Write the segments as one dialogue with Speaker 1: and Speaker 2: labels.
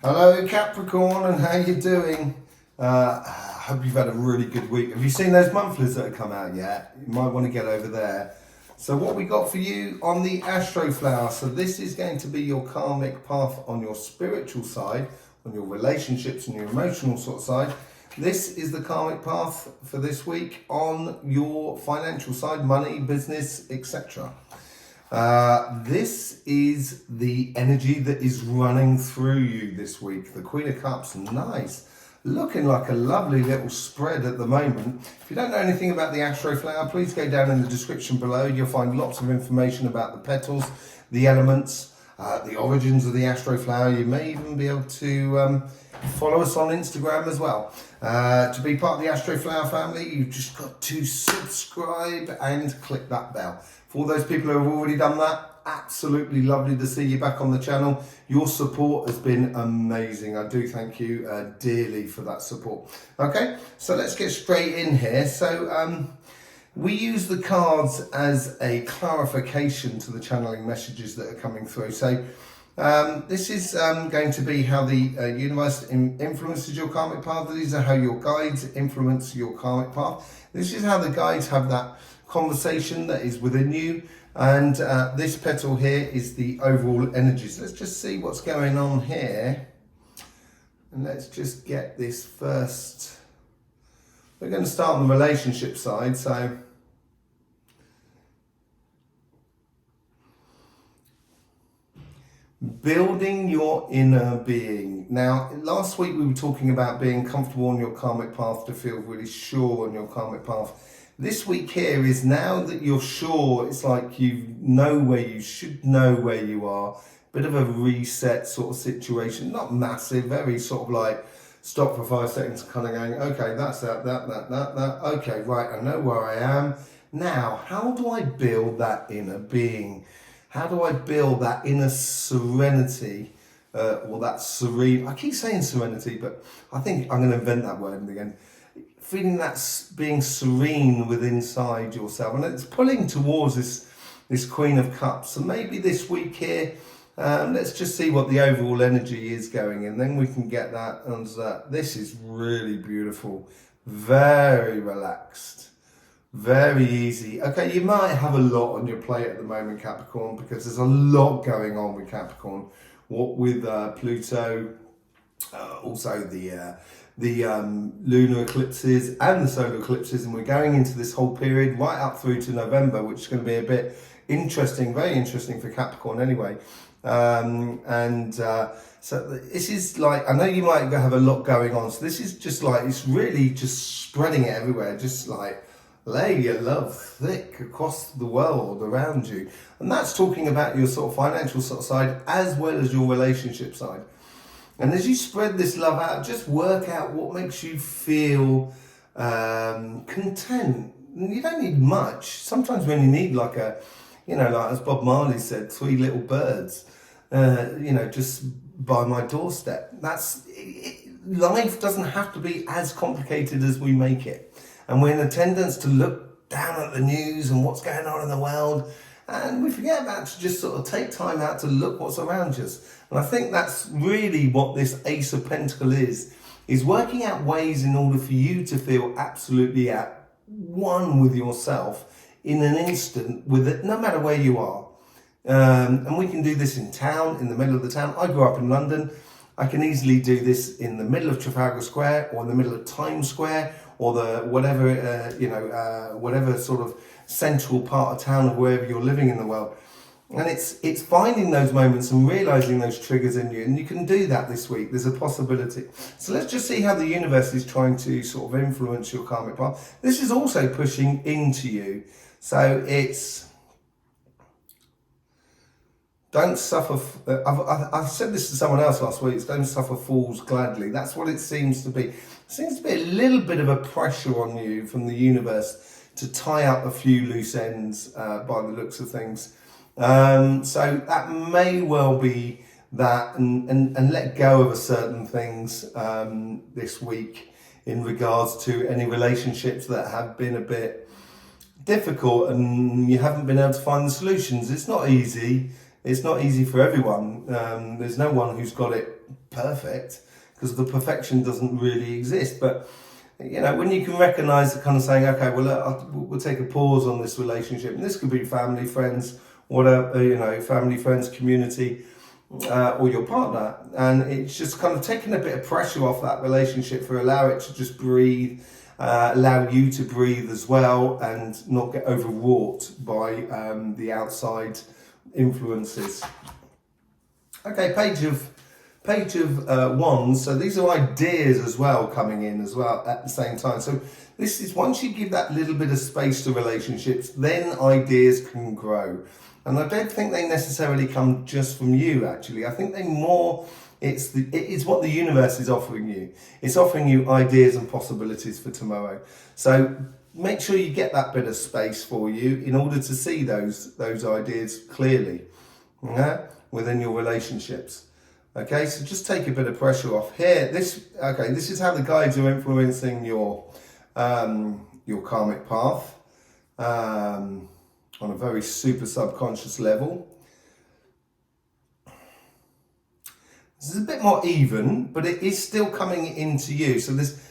Speaker 1: Hello Capricorn, and how you doing? I hope you've had a really good week. Have you seen those monthlies that have come out yet? You might want to get over there. So what we got for you on the Astroflower. So this is going to be your karmic path on your spiritual side, on your relationships and your emotional sort of side. This is the karmic path for this week on your financial side, money, business, etc. This is the energy that is running through you this week. The Queen of Cups, nice. Looking like a lovely little spread at the moment. If you don't know anything about the Astroflower, please go down in the description below. You'll find lots of information about the petals, the elements, the origins of the Astroflower. You may even be able to follow us on Instagram as well. To be part of the Astroflower family, you've just got to subscribe and click that bell. For all those people who have already done that, absolutely lovely to see you back on the channel. Your support has been amazing. I do thank you dearly for that support. Okay, so let's get straight in here. So we use the cards as a clarification to the channeling messages that are coming through. So this is going to be how the universe influences your karmic path. These are how your guides influence your karmic path. This is how the guides have that conversation that is within you. And this petal here is the overall energies. Let's just see what's going on here. And let's just get this first. We're going to start on the relationship side. So building your inner being. Now, last week we were talking about being comfortable on your karmic path, to feel really sure on your karmic path. This week here is now that you're sure, it's like you know where you should know where you are. Bit of a reset sort of situation, not massive, very sort of like stop for 5 seconds, kind of going, okay, that's that. Okay, right, I know where I am. Now, how do I build that inner being? How do I build that inner serenity, or that serene, I keep saying serenity, but I think I'm going to invent that word again. Feeling that being serene within inside yourself, and it's pulling towards this Queen of Cups. So maybe this week here, let's just see what the overall energy is going, and then we can get that. And this is really beautiful, very relaxed, very easy. Okay, you might have a lot on your plate at the moment, Capricorn, because there's a lot going on with Capricorn. What with Pluto, also the lunar eclipses and the solar eclipses, and we're going into this whole period right up through to November, which is going to be a bit interesting, very interesting for Capricorn anyway. So this is like, I know you might have a lot going on, so this is just like, it's really just spreading it everywhere, just like lay your love thick across the world around you. And that's talking about your sort of financial sort of side as well as your relationship side. And as you spread this love out, just work out what makes you feel content. You don't need much. Sometimes when you need like a, like as Bob Marley said, 3 little birds, just by my doorstep. Life doesn't have to be as complicated as we make it. And we're in a tendency to look down at the news and what's going on in the world. And we forget about to just sort of take time out to look what's around us. And I think that's really what this Ace of Pentacles is working out ways in order for you to feel absolutely at one with yourself in an instant with it, no matter where you are. And we can do this in town, in the middle of the town. I grew up in London. I can easily do this in the middle of Trafalgar Square or in the middle of Times Square or the whatever, whatever sort of central part of town or wherever you're living in the world. And it's finding those moments and realizing those triggers in you, and you can do that this week. There's a possibility. So let's just see how the universe is trying to sort of influence your karmic path. This is also pushing into you. So it's don't suffer. I've said this to someone else last week. It's don't suffer fools gladly. That's what it seems to be. It seems to be a little bit of a pressure on you from the universe to tie up a few loose ends by the looks of things. So that may well be that, and let go of certain things this week in regards to any relationships that have been a bit difficult and you haven't been able to find the solutions. It's not easy. It's not easy for everyone. There's no one who's got it perfect, because the perfection doesn't really exist. But you know, when you can recognise the kind of saying, okay, well, we'll take a pause on this relationship, and this could be family, friends, whatever, you know, family, friends, community, or your partner, and it's just kind of taking a bit of pressure off that relationship for allow it to just breathe, allow you to breathe as well, and not get overwrought by the outside influences. Okay, page of Wands. So these are ideas as well coming in as well at the same time. So this is, once you give that little bit of space to relationships, then ideas can grow. And I don't think they necessarily come just from you, actually. I think it's what the universe is offering you. It's offering you ideas and possibilities for tomorrow. So make sure you get that bit of space for you in order to see those ideas clearly, within your relationships. Okay, so just take a bit of pressure off here. This is how the guides are influencing your karmic path on a very super subconscious level. This is a bit more even, but it is still coming into you. So this,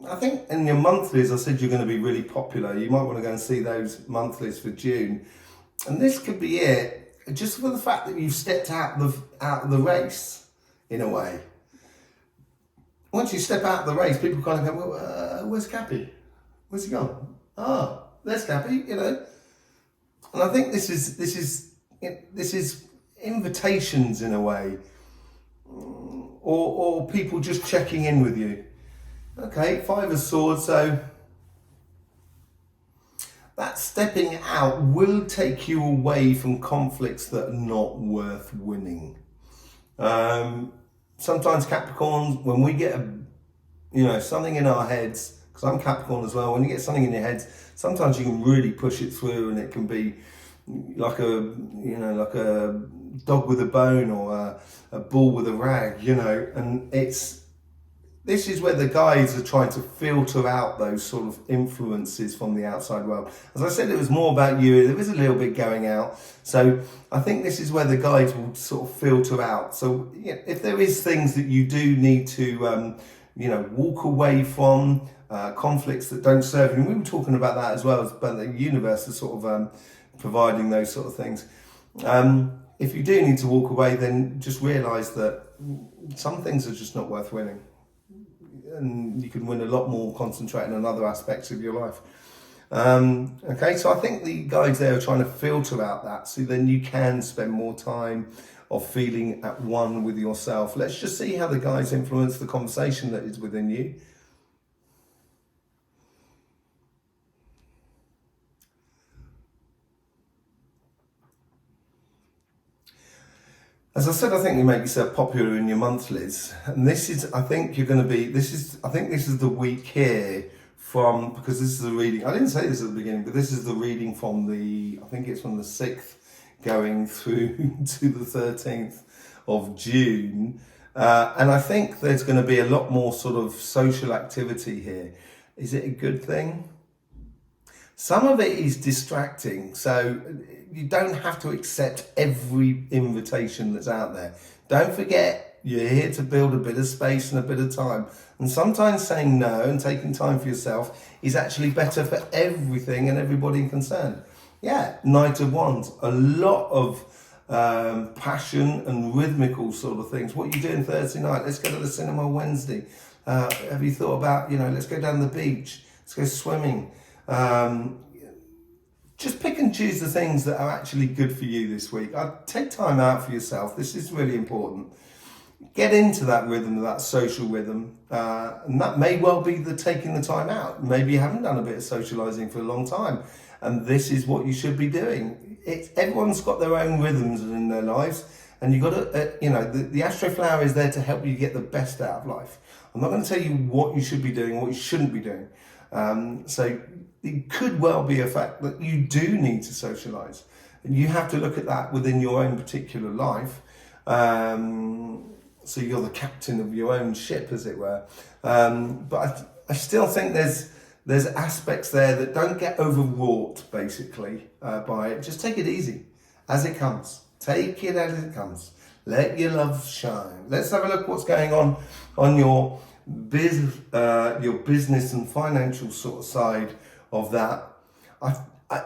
Speaker 1: I think in your monthlies, I said you're going to be really popular. You might want to go and see those monthlies for June. And this could be it, just for the fact that you've stepped out of the race, in a way. Once you step out of the race, people kind of go, well, where's Cappy? Where's he gone? Ah, there's Cappy, you know. And I think this is invitations in a way, or people just checking in with you. Okay, Five of Swords, so that stepping out will take you away from conflicts that are not worth winning. Sometimes Capricorns, when we get something in our heads, because I'm Capricorn as well, when you get something in your heads, sometimes you can really push it through, and it can be like a dog with a bone, or a bull with a rag, and this is where the guides are trying to filter out those sort of influences from the outside world. As I said, it was more about you. There is a little bit going out. So I think this is where the guides will sort of filter out. So if there is things that you do need to, walk away from, conflicts that don't serve you. And we were talking about that as well, but the universe is sort of providing those sort of things. If you do need to walk away, then just realise that some things are just not worth winning. And you can win a lot more concentrating on other aspects of your life. Okay, so I think the guides there are trying to filter out that, so then you can spend more time of feeling at one with yourself. Let's just see how the guides influence the conversation that is within you. As I said, I think you make yourself popular in your monthlies, and this is, I think you're going to be, this is the week here because this is the reading, I didn't say this at the beginning, but this is the reading from I think it's from the 6th going through to the 13th of June, and I think there's going to be a lot more sort of social activity here. Is it a good thing? Some of it is distracting, so you don't have to accept every invitation that's out there. Don't forget, you're here to build a bit of space and a bit of time. And sometimes saying no and taking time for yourself is actually better for everything and everybody concerned. Yeah, Knight of Wands, a lot of passion and rhythmical sort of things. What are you doing Thursday night? Let's go to the cinema Wednesday. Have you thought about, let's go down the beach, let's go swimming. Just pick and choose the things that are actually good for you this week. Take time out for yourself. This is really important. Get into that rhythm, that social rhythm, and that may well be taking the time out. Maybe you haven't done a bit of socialising for a long time, and this is what you should be doing. Everyone's got their own rhythms in their lives, and you've got to, the Astroflower is there to help you get the best out of life. I'm not going to tell you what you should be doing and what you shouldn't be doing. So it could well be a fact that you do need to socialise, and you have to look at that within your own particular life. So you're the captain of your own ship, as it were. But I still think there's aspects there that don't get overwrought, basically, by it. Just take it easy, as it comes. Take it as it comes. Let your love shine. Let's have a look what's going on your business and financial sort of side of that.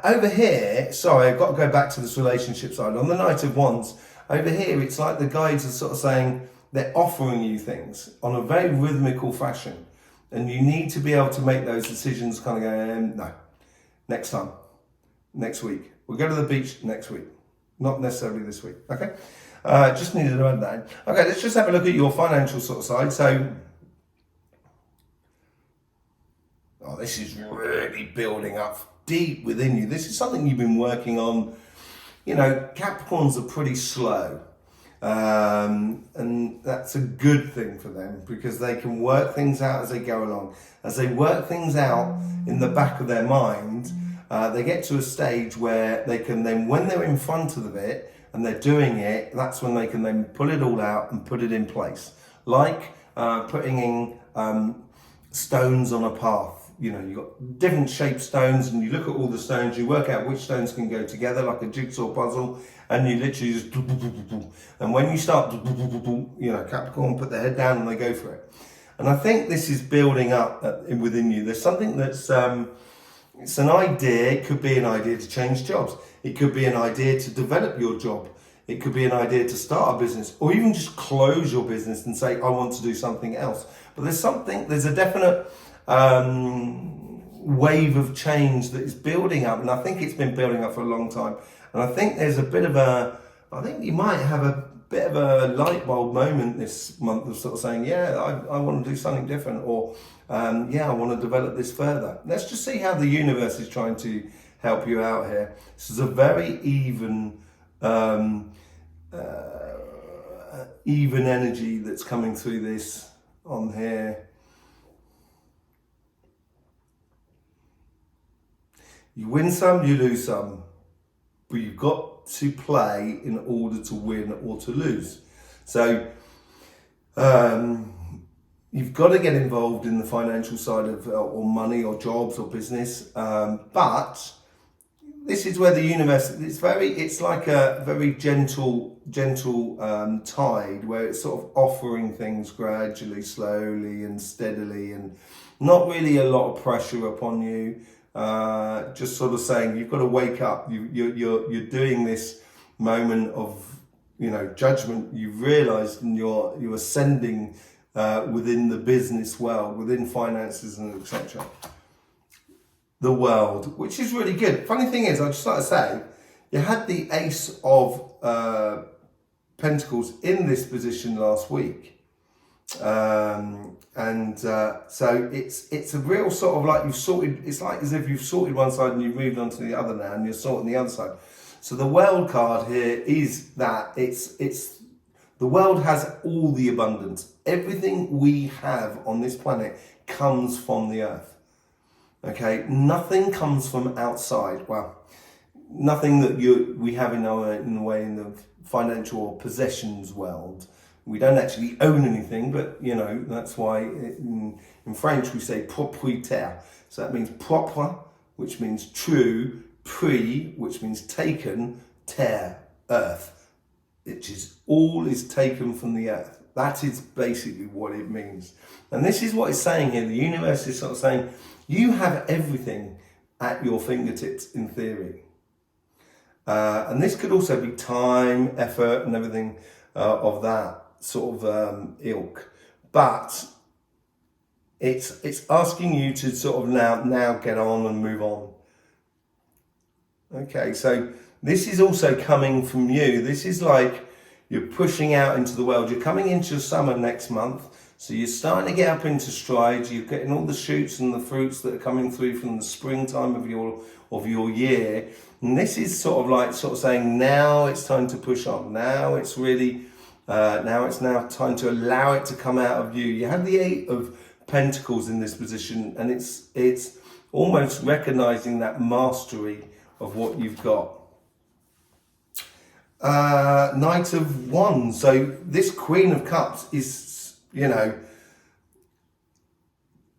Speaker 1: Over here, sorry, I've got to go back to this relationship side. On the Knight of Wands, over here, it's like the guides are sort of saying they're offering you things on a very rhythmical fashion. And you need to be able to make those decisions kind of going, no, next time, next week. We'll go to the beach next week, not necessarily this week, okay? Just needed to add that in. Okay, let's just have a look at your financial sort of side. So, this is really building up deep within you. This is something you've been working on. You know, Capricorns are pretty slow. And that's a good thing for them because they can work things out as they go along. As they work things out in the back of their mind, they get to a stage where they can then, when they're in front of it and they're doing it, that's when they can then pull it all out and put it in place. Like putting in stones on a path. You know, you've got different shaped stones and you look at all the stones, you work out which stones can go together like a jigsaw puzzle, and you literally just, and when you start, you know, Capricorn put their head down and they go for it. And I think this is building up within you. There's something that's, it's an idea. It could be an idea to change jobs. It could be an idea to develop your job. It could be an idea to start a business or even just close your business and say, I want to do something else. But there's a definite wave of change that is building up, and I think it's been building up for a long time. And I think there's a bit of I think you might have a bit of a light bulb moment this month of sort of saying, yeah, I want to do something different, or yeah, I want to develop this further. Let's just see how the universe is trying to help you out here. This is a very even energy that's coming through this on here. You win some, you lose some, but you've got to play in order to win or to lose. So you've got to get involved in the financial side of or money or jobs or business, but this is where the universe, it's like a very gentle tide where it's sort of offering things gradually, slowly and steadily, and not really a lot of pressure upon you. Just sort of saying you've got to wake up. You're doing this moment of, you know, judgment. You've realised, and you're ascending within the business world, within finances and etc. The world, which is really good. Funny thing is, I just like to say, you had the Ace of Pentacles in this position last week. So it's a real sort of like you've sorted, it's like as if you've sorted one side and you've moved on to the other now and you're sorting the other side. So the world card here is that it's the world has all the abundance. Everything we have on this planet comes from the earth. Okay, nothing comes from outside. Well, nothing that we have in the financial or possessions world. We don't actually own anything, but you know, that's why in French we say propriétaire. So that means propre, which means true, pris, which means taken, terre, earth, which is all is taken from the earth. That is basically what it means. And this is what it's saying here. The universe is sort of saying, you have everything at your fingertips in theory. And this could also be time, effort, and everything of that sort of ilk, but it's asking you to sort of now get on and move on. Okay, so this is also coming from you. This is like you're pushing out into the world. You're coming into summer next month, so you're starting to get up into stride. You're getting all the shoots and the fruits that are coming through from the springtime of your year. And this is sort of saying, now it's time to push on. Now it's really now time to allow it to come out of you. You have the Eight of Pentacles in this position, and it's almost recognizing that mastery of what you've got. Knight of Wands. So this Queen of Cups is, you know,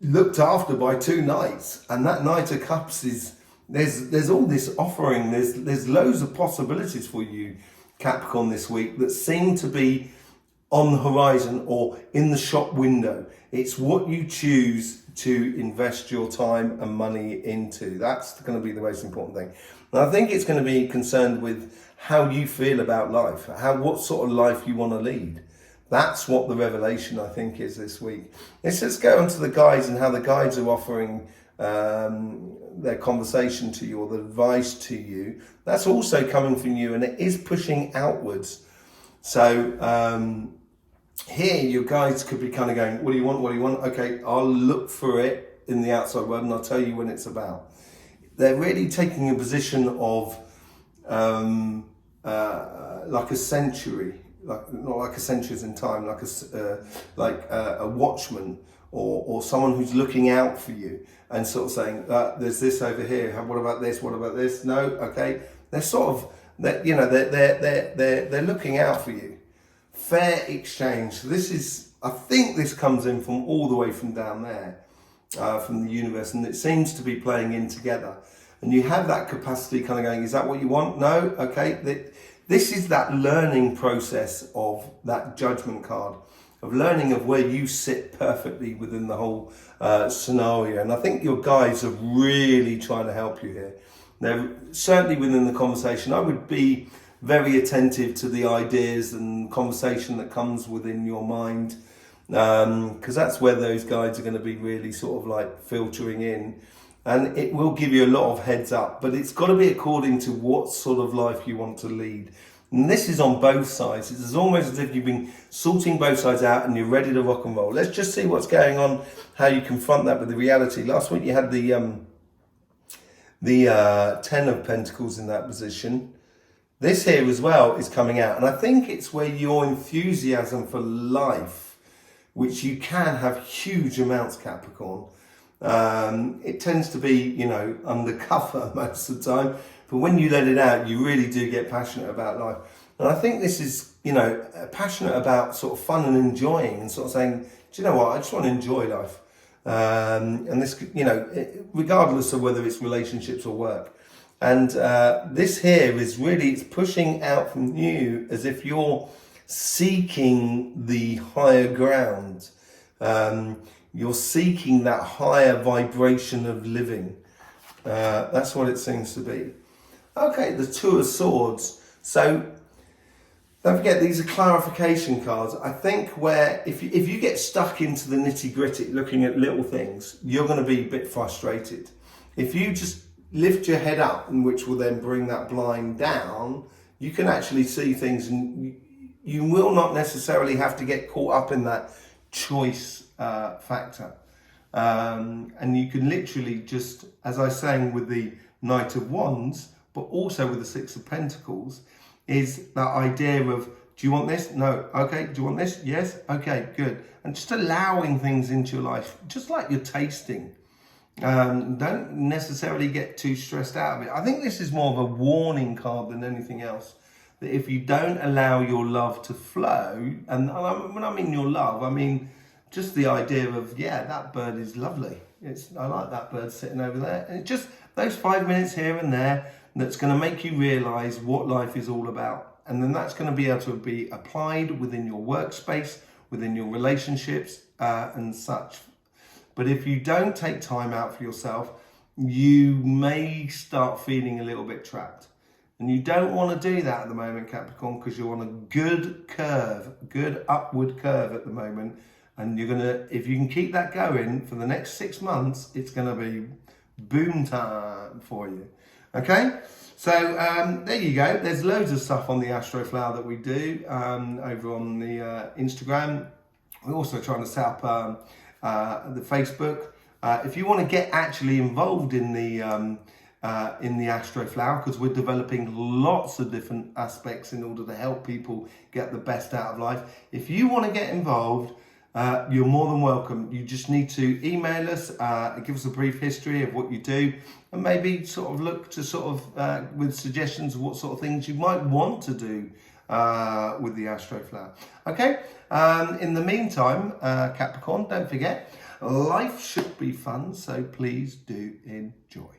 Speaker 1: looked after by two knights, and that Knight of Cups is there's all this offering. There's loads of possibilities for you. Capricorn, this week that seem to be on the horizon or in the shop window. It's what you choose to invest your time and money into. That's going to be the most important thing. And I think it's going to be concerned with how you feel about life, what sort of life you want to lead. That's what the revelation, I think, is this week. Let's just go on to the guides and how the guides are offering their conversation to you or the advice to you. That's also coming from you, and it is pushing outwards. So here your guides could be kind of going, what do you want? What do you want? Okay, I'll look for it in the outside world and I'll tell you when it's about. They're really taking a position of like a century, like not like a centuries in time, like a watchman or someone who's looking out for you and sort of saying, there's this over here. What about this? What about this? No, okay. They're sort of they're looking out for you. Fair exchange. So this is, I think this comes in from all the way from down there, from the universe, and it seems to be playing in together. And you have that capacity kind of going, is that what you want? No? Okay. This is that learning process of that judgment card, of learning of where you sit perfectly within the whole scenario. And I think your guides are really trying to help you here. They're certainly within the conversation. I would be very attentive to the ideas and conversation that comes within your mind, because that's where those guides are going to be really sort of like filtering in, and it will give you a lot of heads up, but it's got to be according to what sort of life you want to lead. And this is on both sides. It's almost as if you've been sorting both sides out and you're ready to rock and roll. Let's just see what's going on, how you confront that with the reality. Last week you had the 10 of Pentacles in that position. This here as well is coming out, and I think it's where your enthusiasm for life, which you can have huge amounts, Capricorn, it tends to be, undercover most of the time, but when you let it out, you really do get passionate about life. And I think this is, passionate about sort of fun and enjoying and sort of saying, do you know what, I just want to enjoy life. And this, regardless of whether it's relationships or work. And this here is really, it's pushing out from you as if you're seeking the higher ground. You're seeking that higher vibration of living. That's what it seems to be. Okay, the Two of Swords. So don't forget, these are clarification cards. I think where if you get stuck into the nitty gritty, looking at little things, you're going to be a bit frustrated. If you just lift your head up, and which will then bring that blind down, you can actually see things, and you will not necessarily have to get caught up in that choice factor. And you can literally just, as I was saying with the Knight of Wands, but also with the Six of Pentacles, is that idea of, do you want this? No. Okay. Do you want this? Yes. Okay, good. And just allowing things into your life, just like you're tasting. Don't necessarily get too stressed out of it. I think this is more of a warning card than anything else. That if you don't allow your love to flow, and when I mean your love, I mean just the idea of, yeah, that bird is lovely. I like that bird sitting over there. And it's just those 5 minutes here and there that's going to make you realise what life is all about. And then that's going to be able to be applied within your workspace, within your relationships and such. But if you don't take time out for yourself, you may start feeling a little bit trapped. And you don't want to do that at the moment, Capricorn, because you're on a good curve, good upward curve at the moment. And you're going to, if you can keep that going for the next 6 months, it's going to be boom time for you. Okay? So there you go. There's loads of stuff on the Astroflower that we do over on the Instagram. We're also trying to set up the Facebook. If you want to get actually involved in the Astroflower, because we're developing lots of different aspects in order to help people get the best out of life. If you want to get involved, you're more than welcome. You just need to email us, give us a brief history of what you do, and maybe sort of look to sort of with suggestions of what sort of things you might want to do with the Astroflower. Okay. In the meantime, Capricorn, don't forget, life should be fun, so please do enjoy.